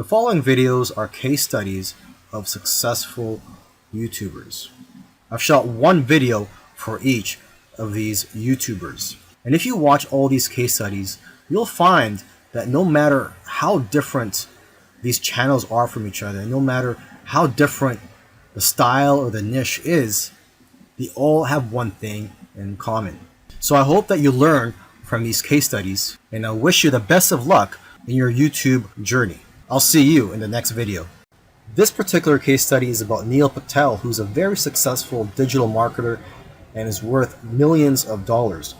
The following videos are case studies of successful YouTubers. I've shot one video for each of these YouTubers. And if you watch all these case studies, you'll find that no matter how different these channels are from each other, no matter how different the style or the niche is, they all have one thing in common. So I hope that you learn from these case studies, and I wish you the best of luck in your YouTube journey. I'll see you in the next video. This particular case study is about Neil Patel, who's a very successful digital marketer and is worth millions of dollars.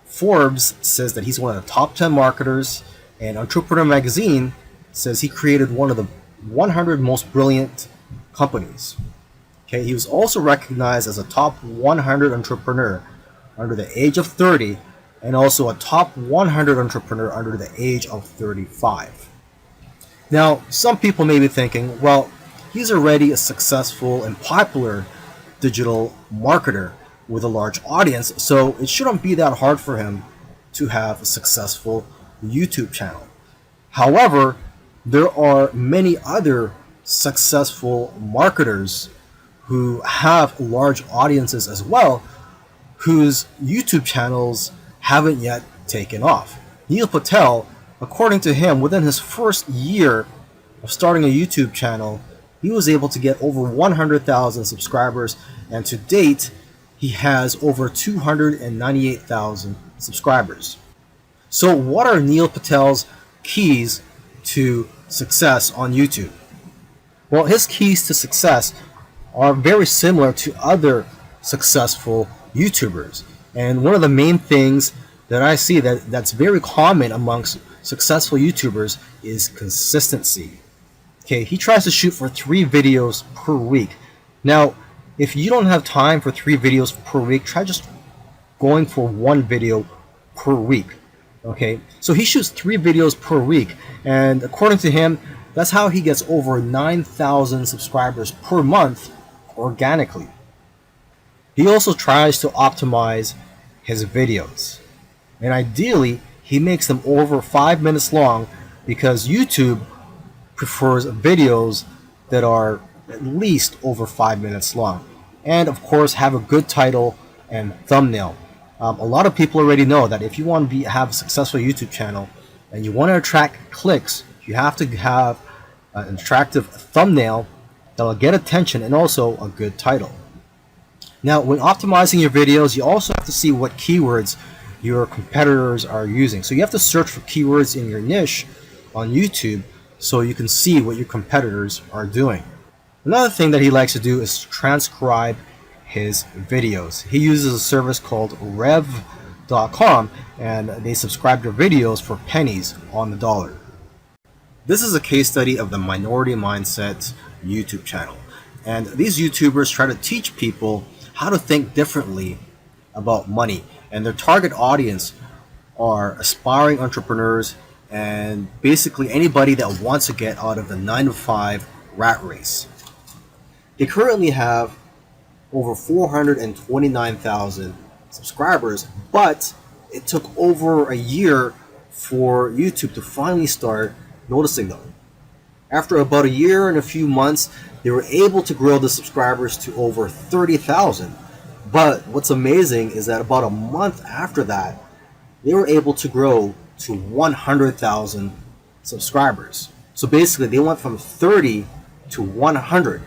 Forbes says that he's one of the top 10 marketers, and Entrepreneur Magazine says he created one of the 100 most brilliant companies. Okay, he was also recognized as a top 100 entrepreneur under the age of 30 and also a top 100 entrepreneur under the age of 35. Now, some people may be thinking, well, he's already a successful and popular digital marketer with a large audience, so it shouldn't be that hard for him to have a successful YouTube channel. However, there are many other successful marketers who have large audiences as well, whose YouTube channels haven't yet taken off. Neil Patel, according to him, within his first year of starting a YouTube channel, he was able to get over 100,000 subscribers, and to date, he has over 298,000 subscribers. So what are Neil Patel's keys to success on YouTube? Well, his keys to success are very similar to other successful YouTubers. And one of the main things that I see that's very common amongst successful YouTubers is consistency. Okay, he tries to shoot for 3 videos per week. Now, if you don't have time for 3 videos per week, try just going for 1 video per week. Okay, so he shoots 3 videos per week, and according to him, that's how he gets over 9,000 subscribers per month organically. He also tries to optimize his videos, and ideally he makes them over 5 minutes long, because YouTube prefers videos that are at least over 5 minutes long, and of course have a good title and thumbnail. A lot of people already know that if you want to have a successful YouTube channel and you want to attract clicks, you have to have an attractive thumbnail that will get attention and also a good title. Now, when optimizing your videos, you also have to see what keywords your competitors are using. So you have to search for keywords in your niche on YouTube so you can see what your competitors are doing. Another thing that he likes to do is transcribe his videos. He uses a service called rev.com, and they subscribe to videos for pennies on the dollar. This is a case study of the Minority Mindset YouTube channel. And these YouTubers try to teach people how to think differently about money. And their target audience are aspiring entrepreneurs and basically anybody that wants to get out of the 9-to-5 rat race. They currently have over 429,000 subscribers, but it took over a year for YouTube to finally start noticing them. After about a year and a few months, they were able to grow the subscribers to over 30,000. But what's amazing is that about a month after that, they were able to grow to 100,000 subscribers. So basically, they went from 30 to 100.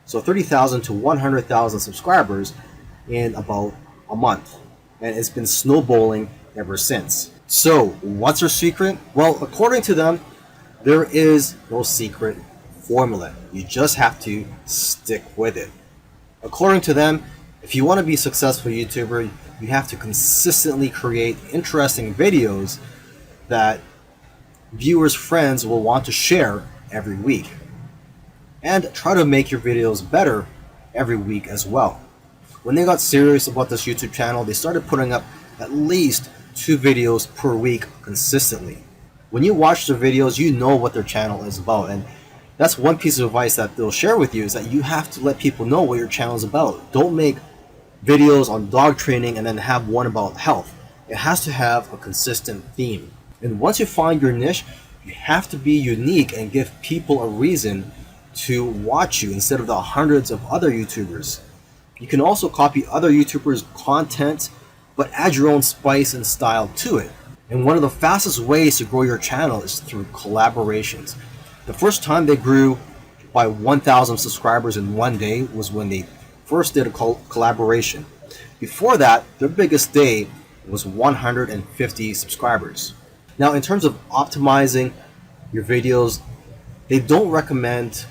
So 30,000 to 100,000 subscribers in about a month. And it's been snowballing ever since. So what's their secret? Well, according to them, there is no secret formula. You just have to stick with it. According to them, if you want to be a successful YouTuber, you have to consistently create interesting videos that viewers' friends will want to share every week. And try to make your videos better every week as well. When they got serious about this YouTube channel, they started putting up at least 2 videos per week consistently. When you watch their videos, you know what their channel is about, and that's one piece of advice that they'll share with you, is that you have to let people know what your channel is about. Don't make videos on dog training and then have one about health. It has to have a consistent theme. And once you find your niche, You have to be unique and give people a reason to watch you instead of the hundreds of other YouTubers. You can also copy other YouTubers' content, but add your own spice and style to it. And one of the fastest ways to grow your channel is through collaborations. The first time they grew by 1,000 subscribers in one day was when they first did a collaboration. Before that, their biggest day was 150 subscribers. Now, in terms of optimizing your videos, they don't recommend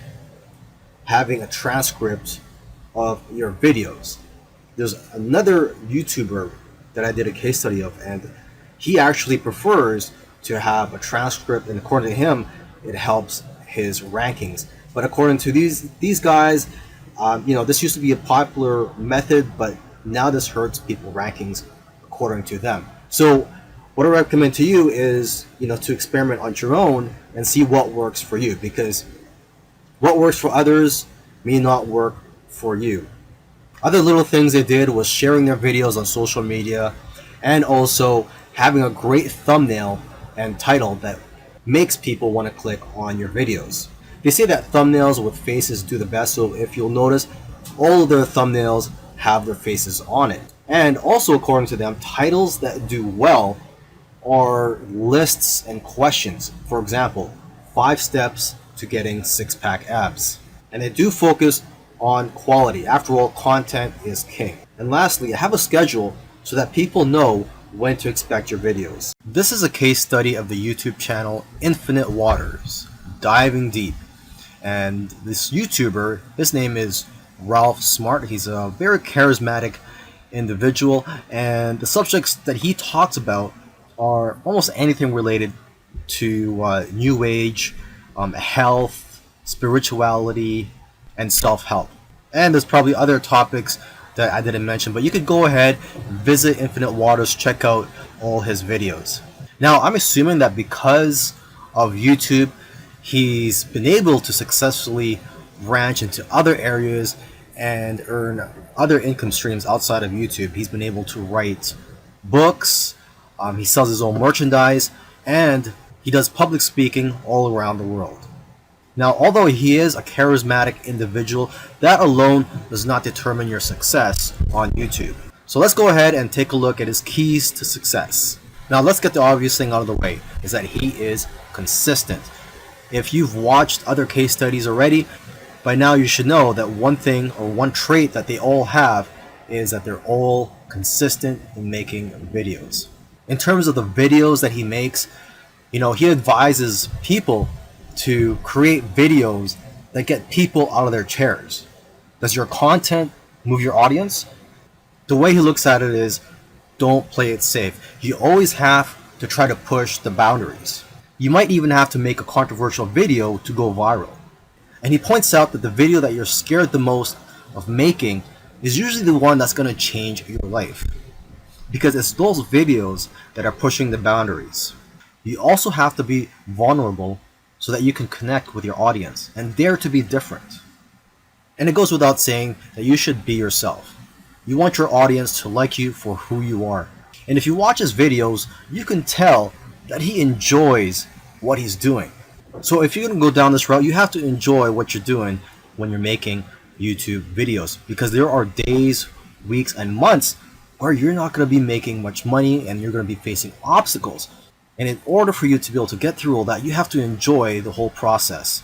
having a transcript of your videos. There's another YouTuber that I did a case study of, and he actually prefers to have a transcript, and according to him, it helps his rankings. But according to these guys, this used to be a popular method, but now this hurts people rankings according to them. So what I recommend to you is, to experiment on your own and see what works for you, because what works for others may not work for you. Other little things they did was sharing their videos on social media and also having a great thumbnail and title that makes people want to click on your videos. They say that thumbnails with faces do the best, so if you'll notice, all of their thumbnails have their faces on it. And also, according to them, titles that do well are lists and questions. For example, 5 steps to getting 6-pack abs. And they do focus on quality. After all, content is king. And lastly, have a schedule so that people know when to expect your videos. This is a case study of the YouTube channel Infinite Waters, diving deep. And this YouTuber, his name is Ralph Smart. He's a very charismatic individual, and the subjects that he talks about are almost anything related to New Age, health, spirituality, and self-help. And there's probably other topics that I didn't mention, but you could go ahead, visit Infinite Waters, check out all his videos. Now, I'm assuming that because of YouTube, he's been able to successfully branch into other areas and earn other income streams outside of YouTube. He's been able to write books, he sells his own merchandise, and he does public speaking all around the world. Now, although he is a charismatic individual, that alone does not determine your success on YouTube. So let's go ahead and take a look at his keys to success. Now, let's get the obvious thing out of the way, is that he is consistent. If you've watched other case studies already, by now you should know that one thing or one trait that they all have is that they're all consistent in making videos. In terms of the videos that he makes, he advises people to create videos that get people out of their chairs. Does your content move your audience? The way he looks at it is, don't play it safe. You always have to try to push the boundaries. You might even have to make a controversial video to go viral. And he points out that the video that you're scared the most of making is usually the one that's going to change your life, because it's those videos that are pushing the boundaries. You also have to be vulnerable so that you can connect with your audience and dare to be different. And it goes without saying that you should be yourself. You want your audience to like you for who you are. And if you watch his videos, you can tell that he enjoys what he's doing. So if you're going to go down this route, you have to enjoy what you're doing when you're making YouTube videos, because there are days, weeks, and months where you're not going to be making much money and you're going to be facing obstacles. And in order for you to be able to get through all that, you have to enjoy the whole process.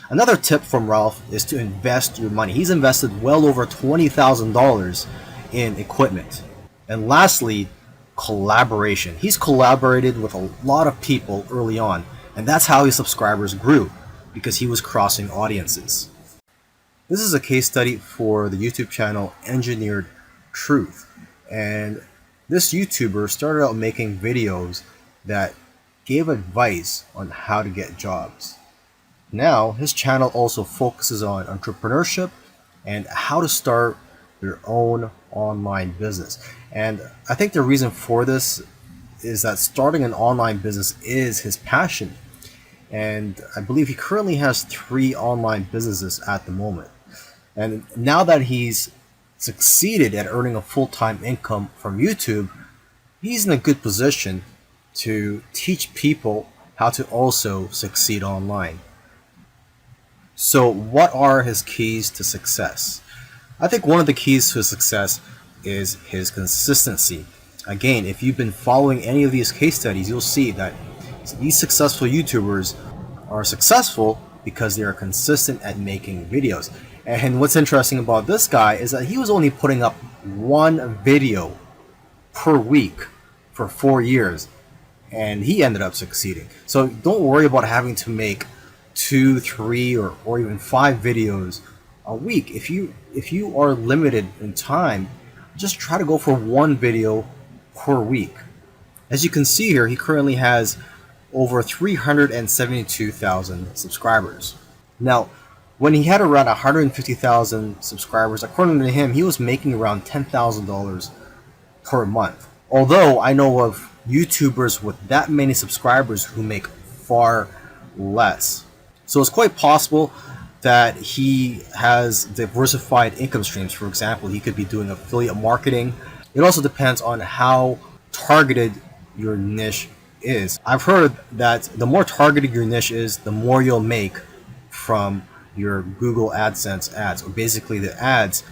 Another tip from Ralph is to invest your money. He's invested well over $20,000 in equipment. And lastly, collaboration. He's collaborated with a lot of people early on, and that's how his subscribers grew, because he was crossing audiences. This is a case study for the YouTube channel Engineered Truth. And this YouTuber started out making videos that gave advice on how to get jobs. Now, his channel also focuses on entrepreneurship and how to start your own online business. And I think the reason for this is that starting an online business is his passion. And I believe he currently has 3 online businesses at the moment. And now that he's succeeded at earning a full-time income from YouTube, he's in a good position to teach people how to also succeed online. So what are his keys to success? I think one of the keys to success is his consistency. Again, if you've been following any of these case studies, you'll see that these successful YouTubers are successful because they are consistent at making videos. And what's interesting about this guy is that he was only putting up one video per week for 4 years, and he ended up succeeding. So don't worry about having to make 2, 3, or even 5 videos a week. If you are limited in time, just try to go for one video per week. As you can see here, he currently has over 372,000 subscribers. Now, when he had around 150,000 subscribers, according to him, he was making around $10,000 per month. Although I know of YouTubers with that many subscribers who make far less. So it's quite possible that he has diversified income streams. For example, he could be doing affiliate marketing. It also depends on how targeted your niche is. I've heard that the more targeted your niche is, the more you'll make from your Google AdSense ads, or basically the ads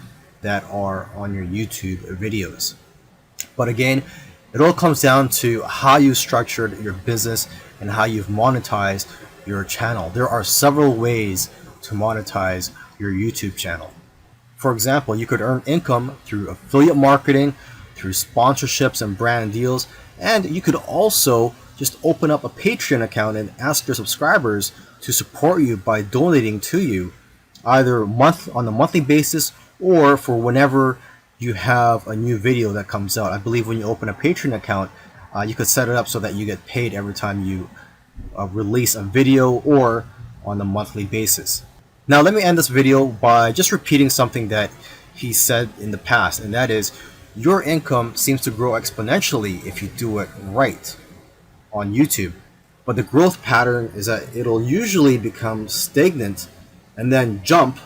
that are on your YouTube videos. But again, it all comes down to how you structured your business and how you've monetized your channel. There are several ways to monetize your YouTube channel. For example, you could earn income through affiliate marketing, through sponsorships and brand deals, and you could also just open up a Patreon account and ask your subscribers to support you by donating to you, either on a monthly basis or for whenever you have a new video that comes out. I believe when you open a Patreon account, you could set it up so that you get paid every time you release a video, or on a monthly basis. Now let me end this video by just repeating something that he said in the past, and that is, your income seems to grow exponentially if you do it right on YouTube. But the growth pattern is that it'll usually become stagnant and then jump,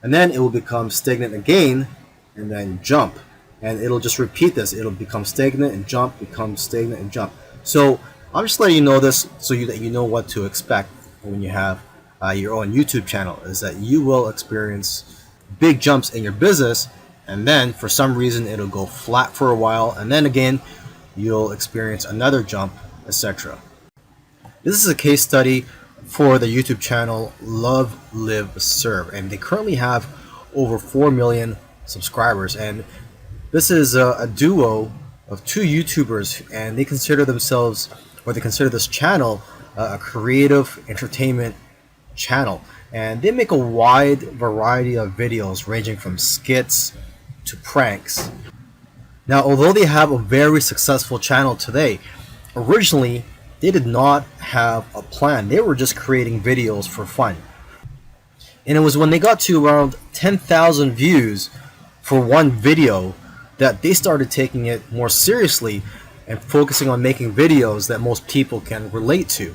and then it will become stagnant again and then jump, and it'll just repeat this. It'll become stagnant and jump, become stagnant and jump. So I'm just letting you know this so that you know what to expect when you have your own YouTube channel, is that you will experience big jumps in your business, and then for some reason it'll go flat for a while, and then again you'll experience another jump, etc. This is a case study for the YouTube channel Love, Live, Serve, and they currently have over 4 million subscribers, and this is a duo of 2 YouTubers, and they consider themselves, or they consider this channel, a creative entertainment channel, and they make a wide variety of videos ranging from skits to pranks. Now, although they have a very successful channel today, originally they did not have a plan. They were just creating videos for fun. And it was when they got to around 10,000 views for one video that they started taking it more seriously and focusing on making videos that most people can relate to.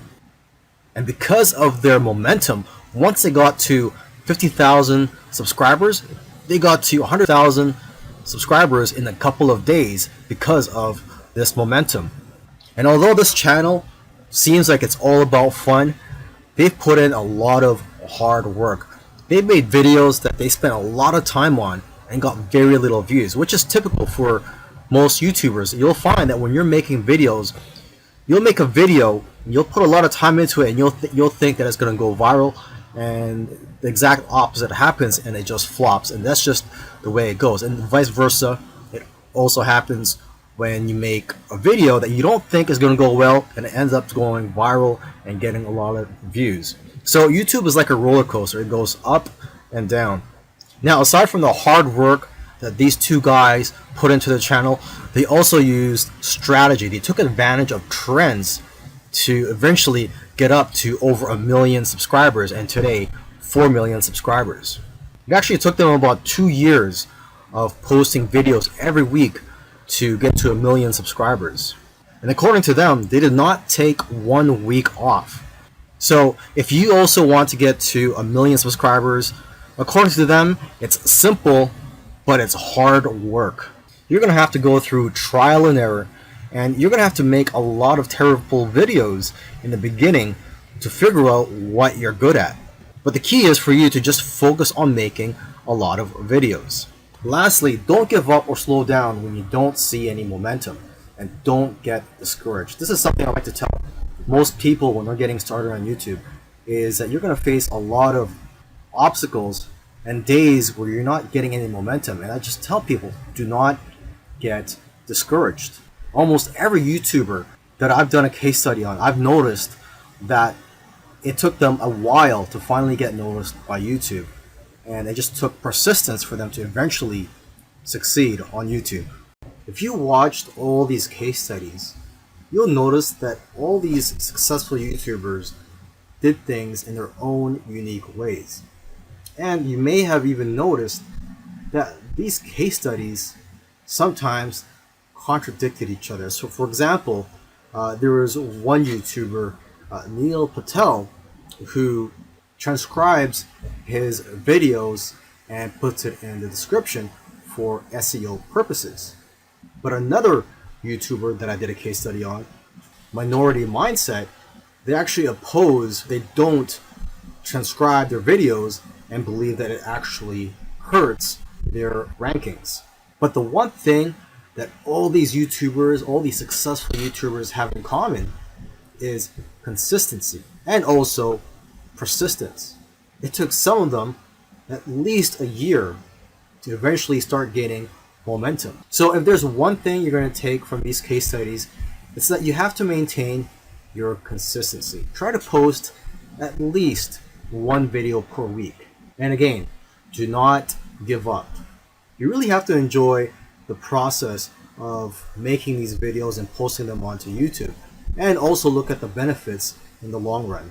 And because of their momentum, once they got to 50,000 subscribers, they got to 100,000 subscribers in a couple of days because of this momentum. And although this channel seems like it's all about fun, they've put in a lot of hard work. They've made videos that they spent a lot of time on and got very little views, which is typical for most YouTubers. You'll find that when you're making videos, you'll make a video, you'll put a lot of time into it, and you'll think that it's going to go viral, and the exact opposite happens and it just flops. And that's just the way it goes. And vice versa, it also happens when you make a video that you don't think is going to go well and it ends up going viral and getting a lot of views. So YouTube is like a roller coaster. It goes up and down. Now, aside from the hard work that these 2 guys put into the channel, they also used strategy. They took advantage of trends to eventually get up to over 1 million subscribers, and today 4 million subscribers. It actually took them about 2 years of posting videos every week to get to 1 million subscribers. And according to them, they did not take 1 week off. So if you also want to get to 1 million subscribers, according to them, it's simple, but it's hard work. You're going to have to go through trial and error, And you're going to have to make a lot of terrible videos in the beginning to figure out what you're good at. But the key is for you to just focus on making a lot of videos. Lastly, don't give up or slow down when you don't see any momentum, and don't get discouraged. This is something I like to tell most people when they're getting started on YouTube, is that you're going to face a lot of obstacles and days where you're not getting any momentum. And I just tell people, do not get discouraged. Almost every YouTuber that I've done a case study on, I've noticed that it took them a while to finally get noticed by YouTube. And it just took persistence for them to eventually succeed on YouTube. If you watched all these case studies, you'll notice that all these successful YouTubers did things in their own unique ways. And you may have even noticed that these case studies sometimes contradicted each other. So for example, there was one YouTuber, Neil Patel, who transcribes his videos and puts it in the description for SEO purposes. But another YouTuber that I did a case study on, Minority Mindset, they actually oppose, they don't transcribe their videos and believe that it actually hurts their rankings. But the one thing that all these YouTubers, all these successful YouTubers have in common is consistency and also persistence. It took some of them at least a year to eventually start gaining momentum. So if there's one thing you're going to take from these case studies, it's that you have to maintain your consistency. Try to post at least one video per week. And again, do not give up. You really have to enjoy the process of making these videos and posting them onto YouTube, and also look at the benefits in the long run.